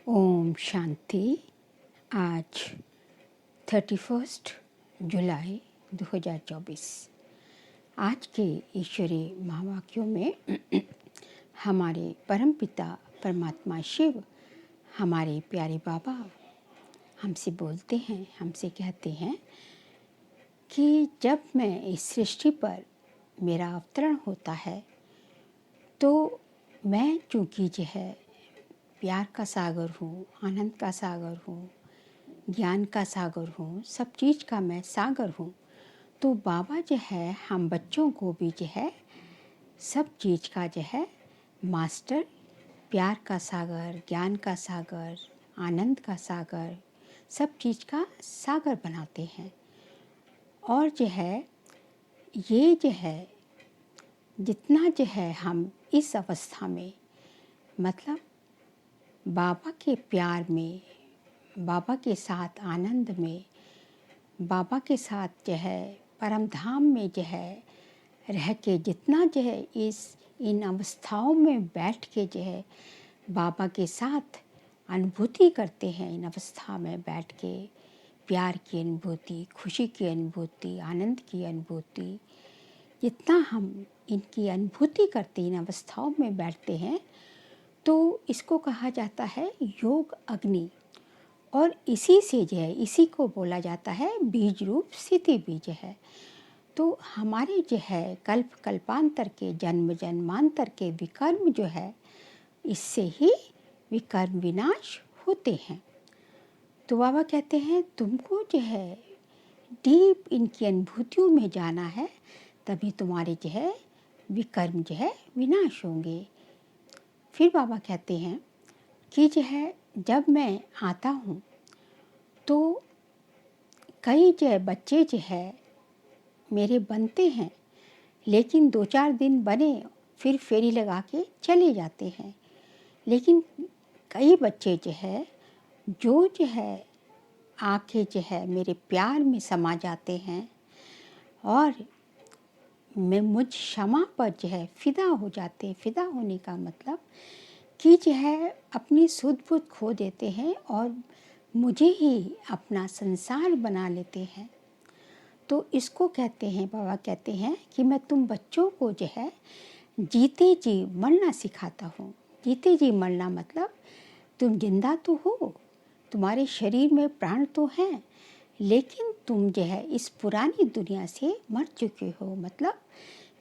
ओम शांति। आज 31 जुलाई 2024। आज के ईश्वरीय महावाक्यों में हमारे परमपिता परमात्मा शिव, हमारे प्यारे बाबा हमसे बोलते हैं, हमसे कहते हैं कि जब मैं इस सृष्टि पर मेरा अवतरण होता है तो मैं चूँकि जो है प्यार का सागर हूँ, आनंद का सागर हूँ, ज्ञान का सागर हूँ, सब चीज़ का मैं सागर हूँ। तो बाबा जो है हम बच्चों को भी जो है सब चीज़ का जो है मास्टर, प्यार का सागर, ज्ञान का सागर, आनंद का सागर, सब चीज़ का सागर बनाते हैं। और जो है ये जो है जितना जो है हम इस अवस्था में मतलब बाबा के प्यार में, बाबा के साथ आनंद में, बाबा के साथ जो है परम धाम में जो है रह के जितना जो है इन अवस्थाओं में बैठ के जो है बाबा के साथ अनुभूति करते हैं, इन अवस्था में बैठ के प्यार की अनुभूति, खुशी की अनुभूति, आनंद की अनुभूति, जितना हम इनकी अनुभूति करते इन अवस्थाओं में बैठते हैं तो इसको कहा जाता है योग अग्नि। और इसी से जो है इसी को बोला जाता है बीज रूप स्थिति बीज है। तो हमारे जो है कल्प कल्पांतर के जन्म जन्मांतर के विकर्म जो है इससे ही विकर्म विनाश होते हैं। तो बाबा कहते हैं तुमको जो है डीप इनकी अनुभूतियों में जाना है, तभी तुम्हारे जो है विकर्म जो है विनाश होंगे। फिर बाबा कहते हैं कि जो है जब मैं आता हूँ तो कई जो है बच्चे जो है मेरे बनते हैं, लेकिन 2-4 दिन बने फिर फेरी लगा के चले जाते हैं। लेकिन कई बच्चे जो है आके जो है मेरे प्यार में समा जाते हैं और मैं मुझ क्षमा पर जो है फिदा हो जाते हैं। फिदा होने का मतलब कि जो है अपनी सुध बुध खो देते हैं और मुझे ही अपना संसार बना लेते हैं। तो इसको कहते हैं, बाबा कहते हैं कि मैं तुम बच्चों को जो है जीते जी मरना सिखाता हूँ। जीते जी मरना मतलब तुम जिंदा तो हो, तुम्हारे शरीर में प्राण तो हैं, लेकिन तुम जो है इस पुरानी दुनिया से मर चुके हो। मतलब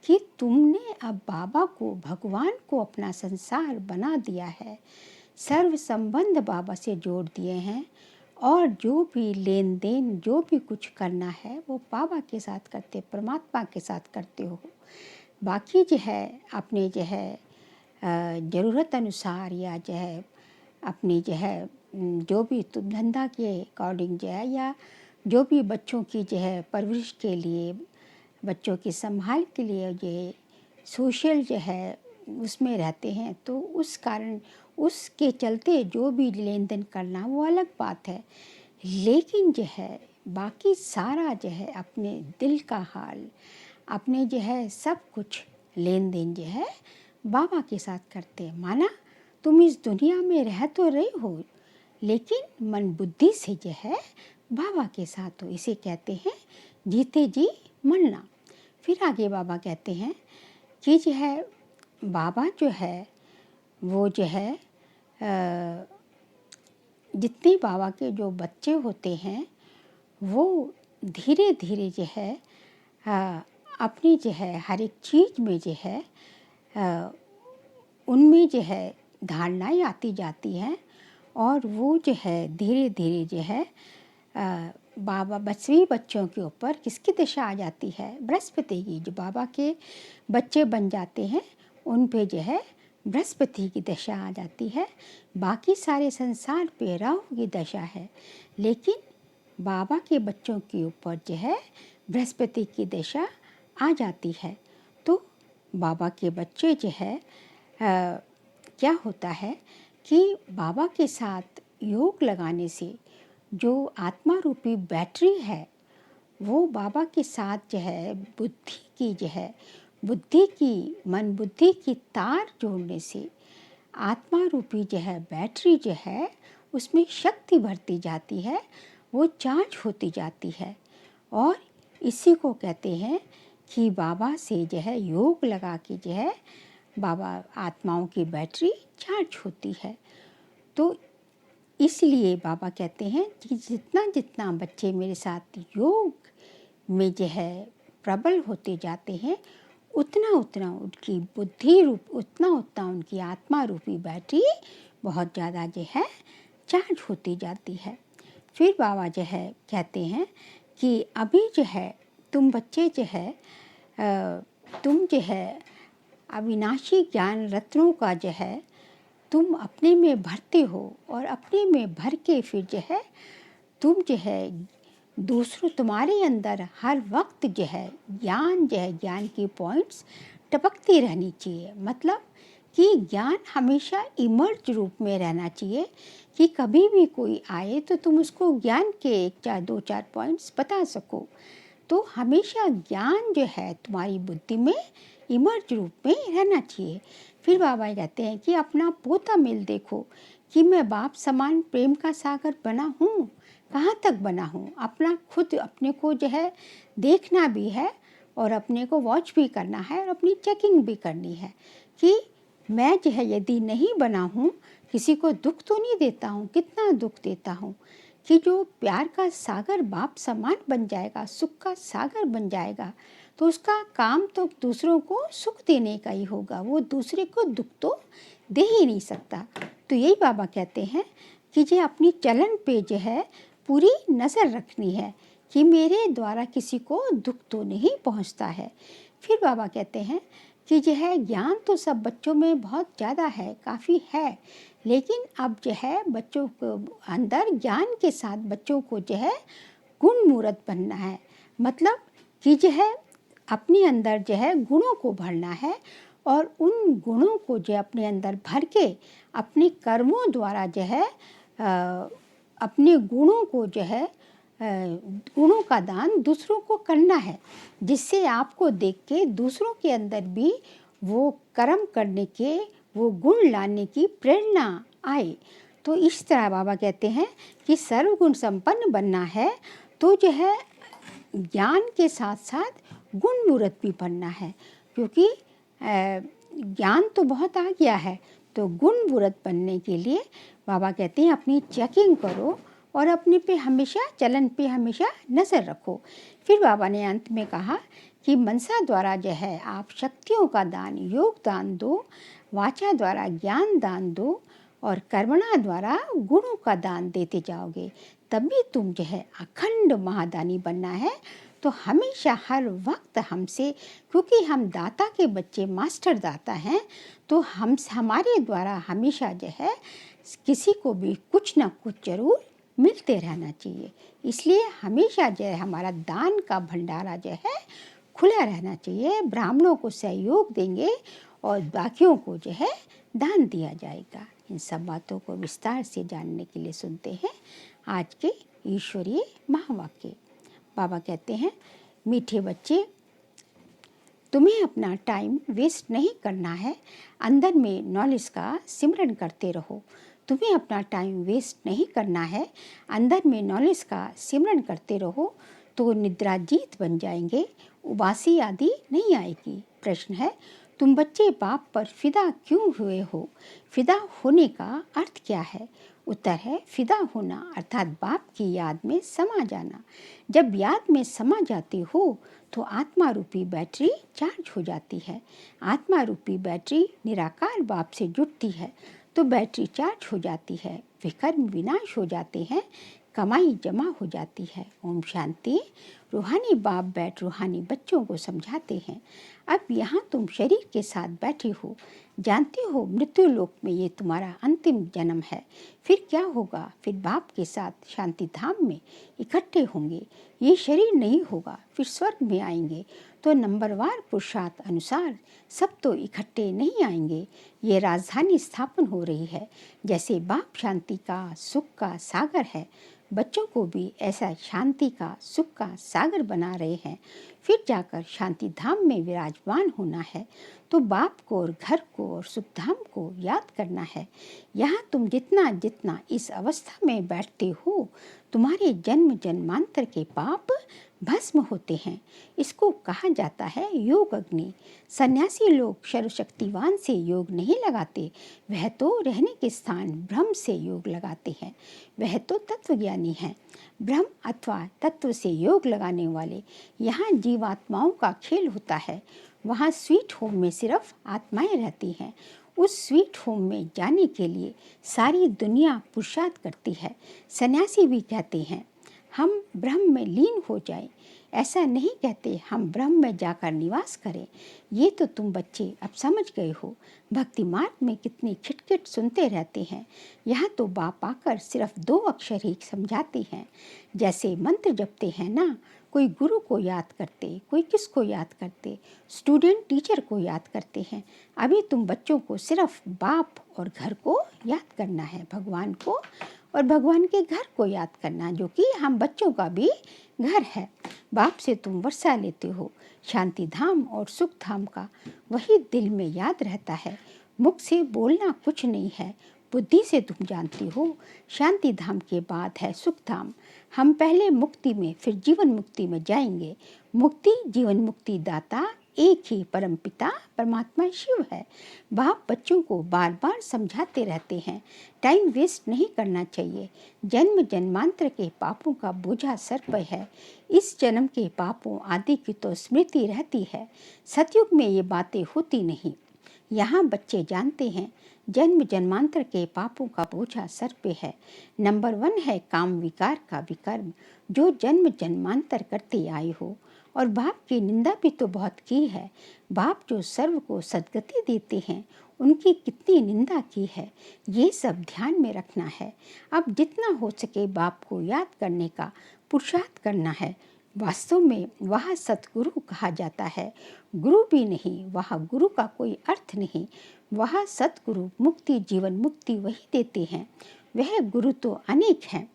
कि तुमने अब बाबा को, भगवान को अपना संसार बना दिया है, सर्व संबंध बाबा से जोड़ दिए हैं और जो भी लेन देन जो भी कुछ करना है वो बाबा के साथ करते, परमात्मा के साथ करते हो। बाकी जो है अपने जो है ज़रूरत अनुसार या जो है अपनी जो है जो भी धंधा के अकॉर्डिंग जो है या जो भी बच्चों की जो है परवरिश के लिए, बच्चों की संभाल के लिए ये सोशल जो है उसमें रहते हैं, तो उस कारण उसके चलते जो भी लेन देन करना वो अलग बात है। लेकिन जो है बाकी सारा जो है अपने दिल का हाल, अपने जो है सब कुछ लेन देन जो है बाबा के साथ करते हैं। माना तुम इस दुनिया में रह तो रहे हो, लेकिन मन बुद्धि से जो है बाबा के साथ हो। इसे कहते हैं जीते जी मरना। फिर आगे बाबा कहते हैं कि जो है बाबा जो है वो जो है जितने बाबा के जो बच्चे होते हैं वो धीरे धीरे जो है अपनी जो है हर एक चीज़ में जो है उनमें जो है धारणाएं आती जाती हैं और वो जो है धीरे धीरे जो है बाबा बच्चे बच्चों के ऊपर किसकी दशा आ जाती है? बृहस्पति की। जो बाबा के बच्चे बन जाते हैं उन पे जो है बृहस्पति की दशा आ जाती है। बाकी सारे संसार पे राहु की दशा है, लेकिन बाबा के बच्चों के ऊपर जो है बृहस्पति की दशा आ जाती है। तो बाबा के बच्चे जो है क्या होता है कि बाबा के साथ योग लगाने से जो आत्मा रूपी बैटरी है वो बाबा के साथ जो है बुद्धि की जो है बुद्धि की मन बुद्धि की तार जोड़ने से आत्मा रूपी जो है बैटरी जो है उसमें शक्ति भरती जाती है, वो चार्ज होती जाती है। और इसी को कहते हैं कि बाबा से जो है योग लगा के जो है बाबा आत्माओं की बैटरी चार्ज होती है। तो इसलिए बाबा कहते हैं कि जितना जितना बच्चे मेरे साथ योग में जो है प्रबल होते जाते हैं, उतना उतना उनकी बुद्धि रूप उतना उतना उनकी आत्मा रूपी बैटरी बहुत ज़्यादा जो है चार्ज होती जाती है। फिर बाबा जो है कहते हैं कि अभी जो है तुम बच्चे जो है तुम जो है अविनाशी ज्ञान रत्नों का जो है तुम अपने में भरते हो, और अपने में भर के फिर जो है तुम जो है दूसरों तुम्हारे अंदर हर वक्त जो है ज्ञान की पॉइंट्स टपकती रहनी चाहिए। मतलब कि ज्ञान हमेशा इमर्ज रूप में रहना चाहिए कि कभी भी कोई आए तो तुम उसको ज्ञान के 1-4 पॉइंट्स बता सको। तो हमेशा ज्ञान जो है तुम्हारी बुद्धि में इमर्ज रूप में रहना चाहिए। फिर बाबा कहते हैं कि अपना पोता मेल देखो कि मैं बाप समान प्रेम का सागर बना हूँ, कहाँ तक बना हूँ। अपना खुद अपने को जो है देखना भी है और अपने को वॉच भी करना है और अपनी चेकिंग भी करनी है कि मैं जो है यदि नहीं बना हूँ, किसी को दुख तो नहीं देता हूँ, कितना दुख देता हूँ कि जो प्यार का सागर बाप समान बन जाएगा, सुख का सागर बन जाएगा, तो उसका काम तो दूसरों को सुख देने का ही होगा, वो दूसरे को दुख तो दे ही नहीं सकता। तो यही बाबा कहते हैं कि जो अपनी चलन पे जो है पूरी नज़र रखनी है कि मेरे द्वारा किसी को दुख तो नहीं पहुंचता है। फिर बाबा कहते हैं कि जो है ज्ञान तो सब बच्चों में बहुत ज़्यादा है, काफ़ी है, लेकिन अब जो है बच्चों को अंदर ज्ञान के साथ बच्चों को जो है गुण मूर्त बनना है। मतलब कि जो है अपने अंदर जो है गुणों को भरना है और उन गुणों को जो अपने अंदर भर के अपने कर्मों द्वारा जो है अपने गुणों को जो है गुणों का दान दूसरों को करना है, जिससे आपको देख के दूसरों के अंदर भी वो कर्म करने के, वो गुण लाने की प्रेरणा आए। तो इस तरह बाबा कहते हैं कि सर्वगुण संपन्न बनना है तो जो है ज्ञान के साथ साथ गुण मूर्त भी बनना है, क्योंकि ज्ञान तो बहुत आ गया है, तो गुण मूर्त बनने के लिए बाबा कहते हैं अपनी चेकिंग करो और अपने पे हमेशा चलन पे हमेशा नज़र रखो। फिर बाबा ने अंत में कहा कि मनसा द्वारा जो है आप शक्तियों का दान योग दान दो, वाचा द्वारा ज्ञान दान दो और कर्मणा द्वारा गुणों का दान देते जाओगे, तभी तुम जो है अखंड महादानी बनना है। तो हमेशा हर वक्त हमसे, क्योंकि हम दाता के बच्चे मास्टर दाता हैं, तो हमारे द्वारा हमेशा जो है किसी को भी कुछ ना कुछ जरूर मिलते रहना चाहिए। इसलिए हमेशा जो है हमारा दान का भंडारा जो है खुला रहना चाहिए। ब्राह्मणों को सहयोग देंगे और बाकियों को जो है दान दिया जाएगा। इन सब बातों को विस्तार से जानने के लिए सुनते हैं आज के ईश्वरीय महावाक्य। बाबा कहते हैं, मीठे बच्चे, तुम्हें अपना टाइम वेस्ट नहीं करना है, अंदर में नॉलेज का सिमरन करते रहो। तुम्हें अपना टाइम वेस्ट नहीं करना है, अंदर में नॉलेज का सिमरन करते रहो, तो निद्रा जीत बन जाएंगे, उबासी आदि नहीं आएगी। प्रश्न है, तुम बच्चे बाप पर फिदा क्यों हुए हो? फिदा होने का अर्थ क्या है? उत्तर है, फिदा होना अर्थात बाप की याद में समा जाना। जब याद में समा जाते हो तो आत्मा रूपी बैटरी चार्ज हो जाती है। आत्मा रूपी बैटरी निराकार बाप से जुड़ती है तो बैटरी चार्ज हो जाती है, विकर्म विनाश हो जाते हैं, कमाई जमा हो जाती है। ओम शांति। रूहानी बाप बैठ रूहानी बच्चों को समझाते हैं, अब यहाँ तुम शरीर के साथ बैठे हो, जानते हो मृत्यु लोक में ये तुम्हारा अंतिम जन्म है। फिर क्या होगा? फिर बाप के साथ शांति धाम में इकट्ठे होंगे। ये शरीर नहीं होगा, फिर स्वर्ग में आएंगे तो नंबरवार पुरुषार्थ अनुसार सब तो इकट्ठे नहीं आएंगे। ये राजधानी स्थापन हो रही है। जैसे बाप शांति का सुख का सागर है, बच्चों को भी ऐसा शांति का, सुख का सागर बना रहे हैं, फिर जाकर शांति धाम में विराजमान होना है, तो बाप को और घर को और सुख धाम को याद करना है। यहाँ तुम जितना जितना इस अवस्था में बैठते हो, तुम्हारे जन्म जन्मांतर के पाप भस्म होते हैं। इसको कहा जाता है योग अग्नि। सन्यासी लोग सर्वशक्तिवान से योग नहीं लगाते, वह तो रहने के स्थान ब्रह्म से योग लगाते हैं। वह तो तत्वज्ञानी हैं। ब्रह्म अथवा तत्व से योग लगाने वाले यहाँ जीवात्माओं का खेल होता है। वहाँ स्वीट होम में सिर्फ आत्माएं रहती हैं। उस स्वीट होम में जाने के लिए सारी दुनिया पुरुषार्थ करती है। सन्यासी भी कहते हैं हम ब्रह्म में लीन हो जाएं। ऐसा नहीं कहते हम ब्रह्म में जाकर निवास करें। ये तो तुम बच्चे अब समझ गए हो। भक्ति मार्ग में कितनी खिटखिट सुनते रहते हैं। यहाँ तो बाप आकर सिर्फ 2 अक्षर ही समझाते हैं। जैसे मंत्र जपते हैं ना, कोई गुरु को याद करते, कोई किसको याद करते, स्टूडेंट टीचर को याद करते हैं। अभी तुम बच्चों को सिर्फ बाप और घर को याद करना है, भगवान को और भगवान के घर को याद करना, जो कि हम बच्चों का भी घर है। बाप से तुम वर्षा लेते हो, शांति धाम और सुख धाम का वही दिल में याद रहता है। मुख से बोलना कुछ नहीं है, बुद्धि से तुम जानती हो। शांति धाम के बाद है सुख धाम। हम पहले मुक्ति में फिर जीवन मुक्ति में जाएंगे। मुक्ति जीवन मुक्ति दाता एक ही परम पिता परमात्मा शिव है। बाप बच्चों को बार बार समझाते रहते हैं, टाइम वेस्ट नहीं करना चाहिए। जन्म जन्मांतर के पापों का बोझा सर पर है। इस जन्म के पापों आदि की तो स्मृति रहती है। सतयुग में ये बातें होती नहीं। यहाँ बच्चे जानते हैं जन्म जन्मांतर के पापों का बोझा सर पे है। नंबर 1 है काम विकार का विकर्म, जो जन्म जन्मांतर करते आए हो। और बाप की निंदा भी तो बहुत की है। बाप जो सर्व को सद्गति देते हैं, उनकी कितनी निंदा की है, ये सब ध्यान में रखना है। अब जितना हो सके बाप को याद करने का पुरुषार्थ करना है। वास्तव में वह सतगुरु कहा जाता है। गुरु भी नहीं, वह गुरु का कोई अर्थ नहीं। वह सतगुरु मुक्ति जीवन मुक्ति वही देते हैं। वह गुरु तो अनेक हैं,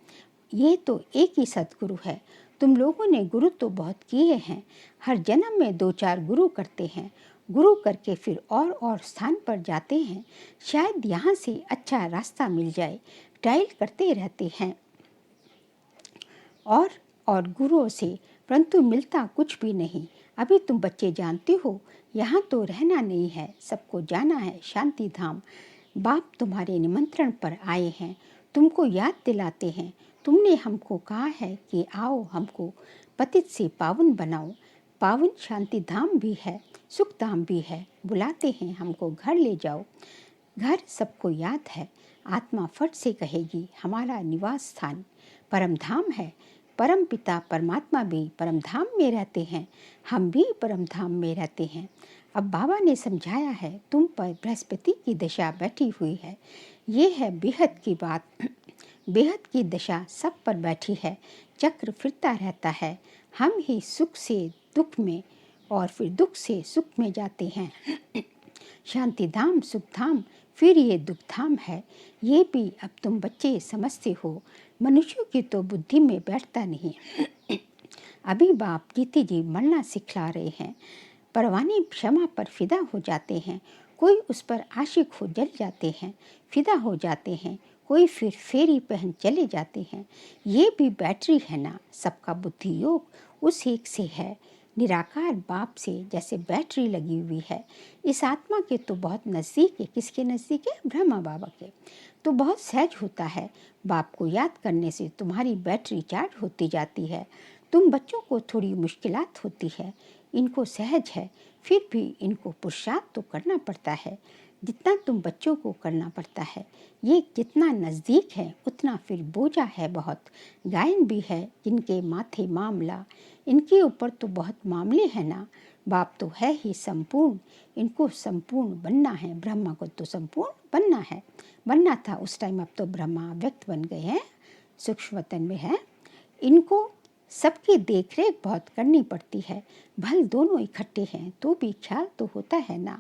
ये तो एक ही सतगुरु है। तुम लोगों ने गुरु तो बहुत किए हैं। हर जन्म में 2-4 गुरु करते हैं। गुरु करके फिर और स्थान पर जाते हैं। शायद यहाँ से अच्छा रास्ता मिल जाए। ट्रायल करते रहते हैं और गुरुओं से, परंतु मिलता कुछ भी नहीं। अभी तुम बच्चे जानते हो यहाँ तो रहना नहीं है, सबको जाना है शांति धाम। बाप तुम्हारे निमंत्रण पर आए हैं, तुमको याद दिलाते हैं। तुमने हमको कहा है कि आओ हमको पतित से पावन बनाओ। पावन शांति धाम भी है, सुख धाम भी है। बुलाते हैं हमको घर ले जाओ। घर सबको याद है। आत्मा फट से कहेगी हमारा निवास स्थान परम धाम है। परम पिता परमात्मा भी परम धाम में रहते हैं, हम भी परम धाम में रहते हैं। अब बाबा ने समझाया है, तुम पर बृहस्पति की दशा बैठी हुई है। ये है बेहद की बात। बेहद की दशा सब पर बैठी है। चक्र फिरता रहता है। हम ही सुख से दुख में और फिर दुख से सुख में जाते हैं। शांति धाम सुख धाम फिर ये दुख धाम है। ये भी अब तुम बच्चे समझते हो। मनुष्यों की तो बुद्धि में बैठता नहीं। अभी बाप जीते जी मरना सिखला रहे हैं। परवाने क्षमा पर फिदा हो जाते हैं। कोई उस पर आशिक हो जल जाते हैं, फिदा हो जाते हैं। कोई फिर फेरी पहन चले जाते हैं। ये भी बैटरी है ना। सबका बुद्धि योग उस एक से है, निराकार बाप से जैसे बैटरी लगी हुई है। इस आत्मा के तो बहुत नज़दीक है। किसके नज़दीक है? ब्रह्मा बाबा के। तो बहुत सहज होता है। बाप को याद करने से तुम्हारी बैटरी चार्ज होती जाती है। तुम बच्चों को थोड़ी मुश्किलात होती है, इनको सहज है, फिर भी इनको पुरुषार्थ तो करना पड़ता है। जितना तुम बच्चों को करना पड़ता है, ये जितना नज़दीक है उतना फिर बोझा है बहुत। गायन भी है जिनके माथे मामला, इनके ऊपर तो बहुत मामले हैं ना। बाप तो है ही संपूर्ण, इनको संपूर्ण बनना है। ब्रह्मा को तो संपूर्ण बनना है, बनना था उस टाइम। अब तो ब्रह्मा व्यक्त बन गए हैं, सूक्ष्म वतन में है। इनको सबकी देखरेख बहुत करनी पड़ती है। भल दोनों इकट्ठे हैं तो भी ख्याल तो होता है ना।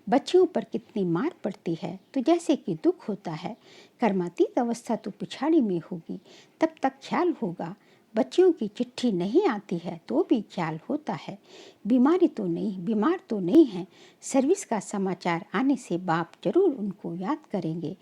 बच्चियों पर कितनी मार पड़ती है तो जैसे कि दुख होता है। कर्मातीत अवस्था तो पिछाड़ी में होगी, तब तक ख्याल होगा। बच्चियों की चिट्ठी नहीं आती है तो भी ख्याल होता है। बीमार तो नहीं है। सर्विस का समाचार आने से बाप जरूर उनको याद करेंगे।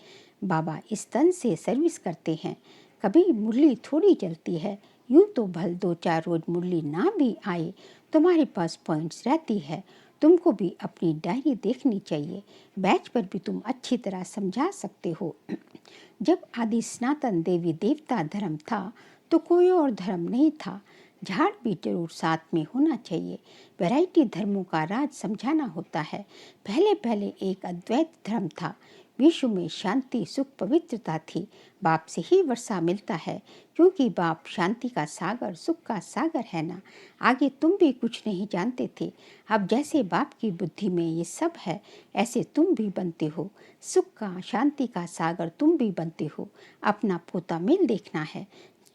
बाबा इस तन से सर्विस करते हैं। कभी मुरली थोड़ी चलती है। यूं तो भल 2-4 रोज मुरली ना भी आए, तुम्हारे पास पॉइंट्स रहती है। तुमको भी अपनी डायरी देखनी चाहिए। बैच पर भी तुम अच्छी तरह समझा सकते हो। जब आदि सनातन देवी देवता धर्म था तो कोई और धर्म नहीं था। झाड़ भी जरूर साथ में होना चाहिए। वैरायटी धर्मों का राज समझाना होता है। पहले पहले एक अद्वैत धर्म था। विश्व में शांति, सुख, पवित्रता थी। बाप से ही वर्षा मिलता है, क्योंकि बाप शांति का सागर, सुख का सागर है ना। आगे तुम भी कुछ नहीं जानते थे। अब जैसे बाप की बुद्धि में ये सब है, ऐसे तुम भी बनते हो। सुख का, शांति का सागर तुम भी बनते हो। अपना पोता मेल देखना है।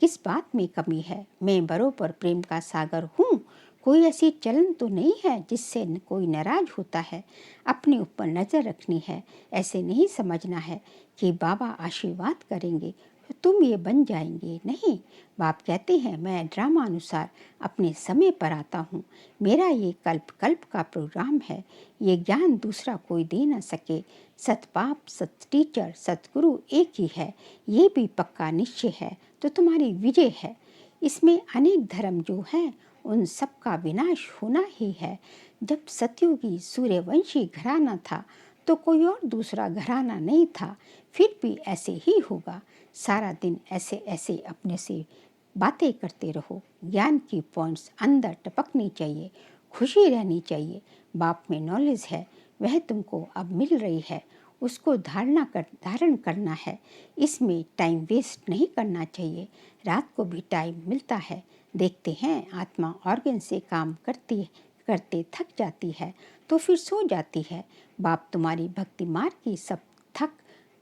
किस बात में कमी है? मैं बरोबर प्रेम का सागर हूँ। कोई ऐसी चलन तो नहीं है जिससे कोई नाराज होता है। अपने ऊपर नज़र रखनी है। ऐसे नहीं समझना है कि बाबा आशीर्वाद करेंगे तो तुम ये बन जाएंगे। नहीं, बाप कहते हैं मैं ड्रामा अनुसार अपने समय पर आता हूँ। मेरा ये कल्प कल्प का प्रोग्राम है। ये ज्ञान दूसरा कोई दे न सके। सतपाप, सत टीचर, सतगुरु एक ही है। ये भी पक्का निश्चय है तो तुम्हारी विजय है। इसमें अनेक धर्म जो हैं उन सब का विनाश होना ही है। जब सतयुगी सूर्यवंशी घराना था तो कोई और दूसरा घराना नहीं था। फिर भी ऐसे ही होगा। सारा दिन ऐसे ऐसे अपने से बातें करते रहो। ज्ञान की पॉइंट्स अंदर टपकनी चाहिए। खुशी रहनी चाहिए। बाप में नॉलेज है, वह तुमको अब मिल रही है। उसको धारण करना है। इसमें टाइम वेस्ट नहीं करना चाहिए। रात को भी टाइम मिलता है। देखते हैं आत्मा ऑर्गन से काम करते थक जाती है तो फिर सो जाती है। बाप तुम्हारी भक्ति मार्ग की सब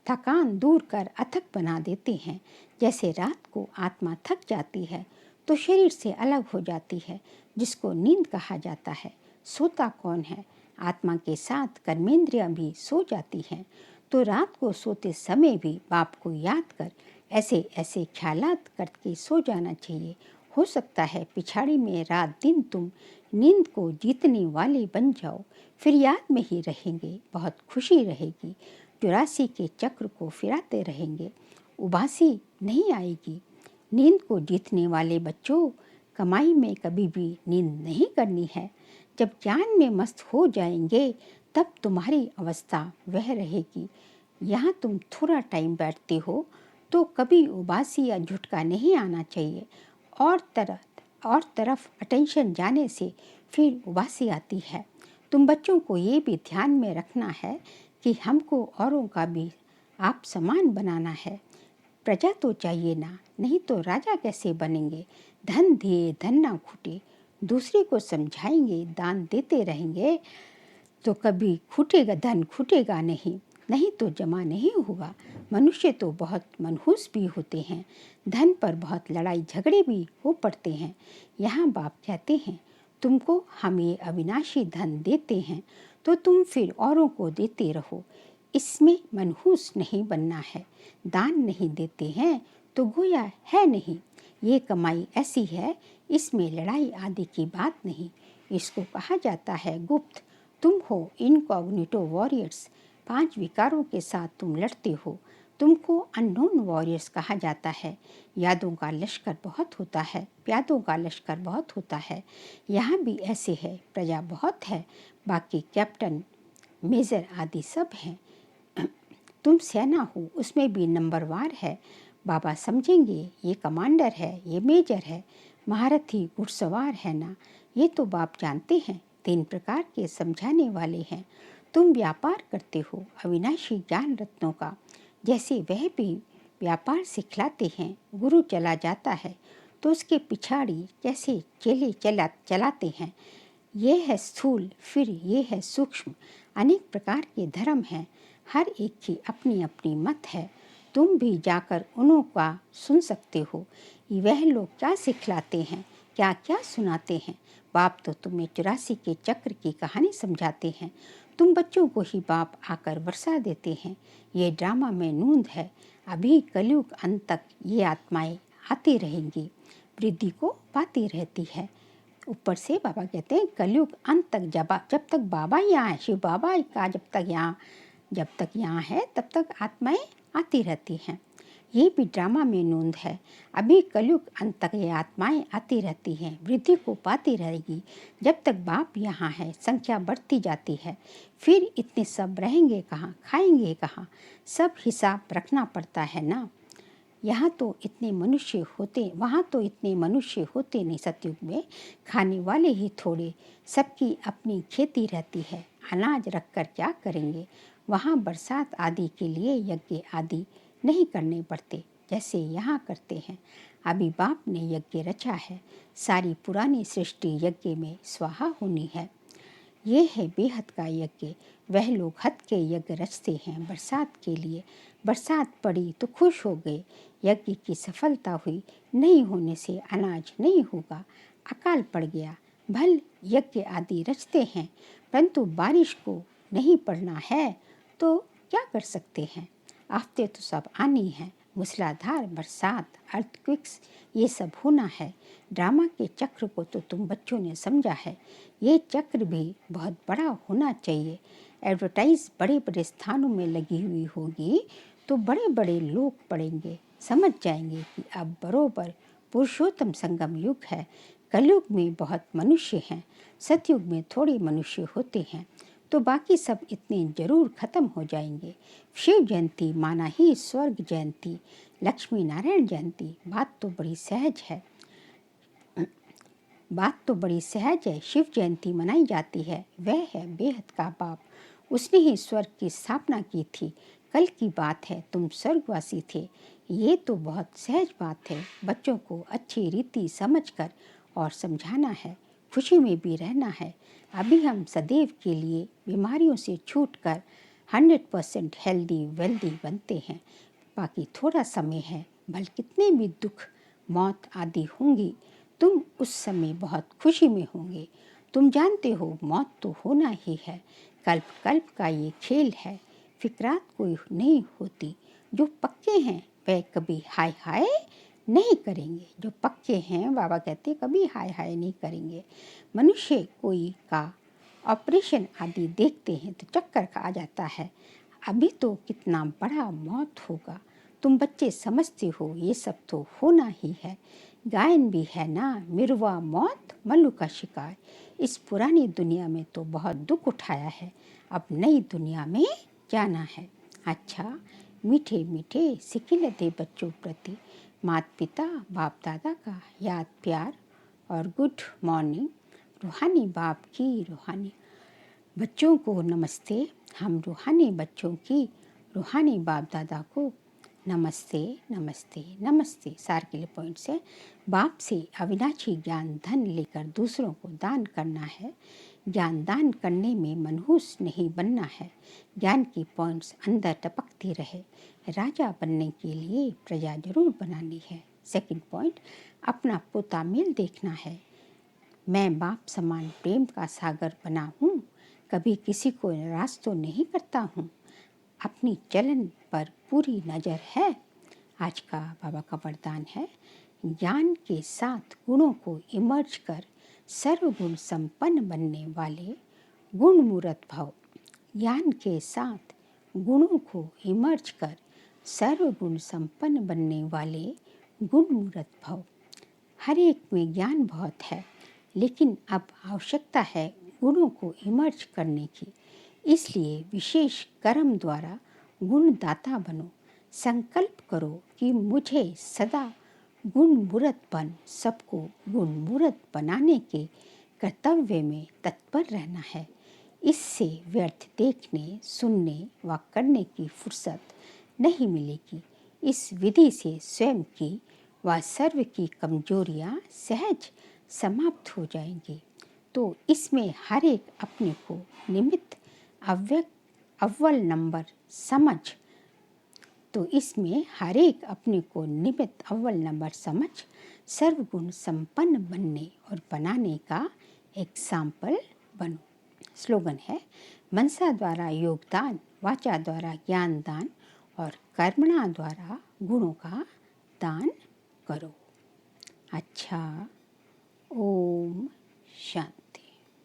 थकान दूर कर अथक बना देते हैं। जैसे रात को आत्मा थक जाती है तो शरीर से अलग हो जाती है, जिसको नींद कहा जाता है। सोता कौन है? आत्मा के साथ कर्मेंद्रियां भी सो जाती हैं। तो रात को सोते समय भी बाप को याद कर ऐसे ऐसे ख्यालात करके सो जाना चाहिए। हो सकता है पिछाड़ी में रात दिन तुम नींद को जीतने वाले बन जाओ। फिर याद में ही रहेंगे, बहुत खुशी रहेगी। 84 के चक्र को फिराते रहेंगे। उबासी नहीं आएगी। नींद को जीतने वाले बच्चों, कमाई में कभी भी नींद नहीं करनी है। जब ज्ञान में मस्त हो जाएंगे तब तुम्हारी अवस्था वह रहेगी। यहाँ तुम थोड़ा टाइम बैठते हो तो कभी उबासी या झुटका नहीं आना चाहिए। और तरफ अटेंशन जाने से फिर उबासी आती है। तुम बच्चों को ये भी ध्यान में रखना है कि हमको औरों का भी आप समान बनाना है। प्रजा तो चाहिए ना, नहीं तो राजा कैसे बनेंगे? धन दिए धन ना खूटे। दूसरे को समझाएंगे, दान देते रहेंगे तो कभी धन खूटेगा नहीं। नहीं तो जमा नहीं होगा। मनुष्य तो बहुत मनहूस भी होते हैं। धन पर बहुत लड़ाई झगड़े भी हो पड़ते हैं। यहाँ बाप कहते हैं तुमको हम ये अविनाशी धन देते हैं तो तुम फिर औरों को देते रहो। इसमें मनहूस नहीं बनना है। दान नहीं देते हैं तो गोया है नहीं। ये कमाई ऐसी है, इसमें लड़ाई आदि की बात नहीं। इसको कहा जाता है गुप्त। तुम हो इनकॉग्निटो वॉरियर्स। 5 विकारों के साथ तुम लड़ते हो। तुमको अननोन वॉरियर्स कहा जाता है। यादों का लश्कर बहुत होता है, प्यादों का लश्कर बहुत होता है। यहाँ भी ऐसे है, प्रजा बहुत है, बाकी कैप्टन, मेजर आदि सब हैं। तुम सेना हो, उसमें भी नंबरवार है। बाबा समझेंगे ये कमांडर है, ये मेजर है, महारथी घुड़सवार है ना। ये तो बाप जानते हैं। 3 प्रकार के समझाने वाले हैं। तुम व्यापार करते हो अविनाशी ज्ञान रत्नों का। जैसे वह भी व्यापार सिखलाते हैं। गुरु चला जाता है तो उसके पिछाड़ी जैसे चेले चलाते हैं। ये है स्थूल, फिर ये है सूक्ष्म। अनेक प्रकार के धर्म हैं। हर एक की अपनी अपनी मत है। तुम भी जाकर उन्हों का सुन सकते हो। वह लोग क्या सिखलाते हैं, क्या क्या सुनाते हैं। बाप तो तुम्हें 84 के चक्र की कहानी समझाते हैं। तुम बच्चों को ही बाप आकर बरसा देते हैं। ये ड्रामा में नूंद है। अभी कलयुग अंत तक ये आत्माएं आती रहेंगी, वृद्धि को पाती रहती है। ऊपर से बाबा कहते हैं कलयुग अंत तक, जब तक बाबा यहाँ है, शिव बाबा का जब तक यहाँ है तब तक आत्माएं आती रहती हैं। ये भी ड्रामा में नूंद है। अभी कलयुग अंत तक ये आत्माएं आती रहती हैं, वृद्धि को पाती रहेगी। जब तक बाप यहाँ है संख्या बढ़ती जाती है। फिर इतने सब रहेंगे कहाँ, खाएंगे कहाँ, सब हिसाब रखना पड़ता है ना। यहाँ तो इतने मनुष्य होते, वहाँ तो इतने मनुष्य होते नहीं। सतयुग में खाने वाले ही थोड़े, सबकी अपनी खेती रहती है। अनाज रख कर क्या करेंगे। वहाँ बरसात आदि के लिए यज्ञ आदि नहीं करने पड़ते जैसे यहाँ करते हैं। अभी बाप ने यज्ञ रचा है, सारी पुरानी सृष्टि यज्ञ में स्वाहा होनी है। ये है बेहद का यज्ञ। वह लोग हद के यज्ञ रचते हैं बरसात के लिए। बरसात पड़ी तो खुश हो गए, यज्ञ की सफलता हुई, नहीं होने से अनाज नहीं होगा, अकाल पड़ गया। भल यज्ञ आदि रचते हैं, परंतु बारिश को नहीं पड़ना है तो क्या कर सकते हैं। आफतें तो सब आनी है, मूसलाधार बरसात, अर्थक्विक्स, ये सब होना है। ड्रामा के चक्र को तो तुम बच्चों ने समझा है। ये चक्र भी बहुत बड़ा होना चाहिए। एडवर्टाइज बड़े बड़े स्थानों में लगी हुई होगी तो बड़े बड़े लोग पढ़ेंगे, समझ जाएंगे कि अब बरोबर पुरुषोत्तम संगम युग है। कलयुग में बहुत मनुष्य हैं, सतयुग में थोड़े मनुष्य होते हैं, तो बाकी सब इतने जरूर खत्म हो जाएंगे। शिव जयंती माना ही स्वर्ग जयंती, लक्ष्मी नारायण जयंती। बात तो बड़ी सहज है। शिव जयंती मनाई जाती है, वह है बेहद का बाप। उसने ही स्वर्ग की स्थापना की थी। कल की बात है, तुम स्वर्गवासी थे। ये तो बहुत सहज बात है। बच्चों को अच्छी रीति समझकर और समझाना है, खुशी में भी रहना है। अभी हम सदैव के लिए बीमारियों से छूटकर 100% हेल्दी वेल्दी बनते हैं। बाकी थोड़ा समय है, भले कितने भी दुख मौत आदि होंगी, तुम उस समय बहुत खुशी में होंगे। तुम जानते हो मौत तो होना ही है। कल्प कल्प का ये खेल है, फिक्रात कोई नहीं होती। जो पक्के हैं वह कभी हाय हाय नहीं करेंगे। जो पक्के हैं, बाबा कहते कभी हाय हाय नहीं करेंगे। मनुष्य कोई का ऑपरेशन आदि देखते हैं तो चक्कर आ जाता है। अभी तो कितना बड़ा मौत होगा। तुम बच्चे समझते हो ये सब तो होना ही है। गायन भी है ना, मिरवा मौत मल्लू का शिकार। इस पुरानी दुनिया में तो बहुत दुख उठाया है, अब नई दुनिया में जाना है। अच्छा, मीठे मीठे सिकिलते बच्चों प्रति माता पिता बाप दादा का याद प्यार और गुड मॉर्निंग। रूहानी बाप की रूहानी बच्चों को नमस्ते। हम रूहानी बच्चों की रूहानी बाप दादा को नमस्ते नमस्ते नमस्ते। सार के लिए पॉइंट से बाप से अविनाशी ज्ञान धन लेकर दूसरों को दान करना है। ज्ञान दान करने में मनहूस नहीं बनना है। ज्ञान की पॉइंट्स अंदर टपकती रहे। राजा बनने के लिए प्रजा जरूर बनानी है। सेकंड पॉइंट, अपना पोता मेल देखना है। मैं बाप समान प्रेम का सागर बना हूँ, कभी किसी को नाराज तो नहीं करता हूँ, अपनी चलन पर पूरी नज़र है। आज का बाबा का वरदान है, ज्ञान के साथ गुणों को इमर्ज कर सर्वगुण संपन्न बनने वाले गुण मूर्त भव। ज्ञान के साथ गुणों को इमर्ज कर सर्वगुण संपन्न बनने वाले गुण मूर्त भव। हर एक में ज्ञान बहुत है, लेकिन अब आवश्यकता है गुणों को इमर्ज करने की। इसलिए विशेष कर्म द्वारा गुणदाता बनो। संकल्प करो कि मुझे सदा गुणमूर्त बन सबको गुणमूर्त बनाने के कर्तव्य में तत्पर रहना है। इससे व्यर्थ देखने, सुनने व करने की फुर्सत नहीं मिलेगी। इस विधि से स्वयं की व सर्व की कमजोरियां सहज समाप्त हो जाएंगी। तो इसमें हर एक अपने को निमित्त अव्वल नंबर समझ सर्वगुण संपन्न बनने और बनाने का एग्जाम्पल बनो। स्लोगन है, मनसा द्वारा योगदान, वाचा द्वारा ज्ञान दान और कर्मणा द्वारा गुणों का दान करो। अच्छा, ओम शांति।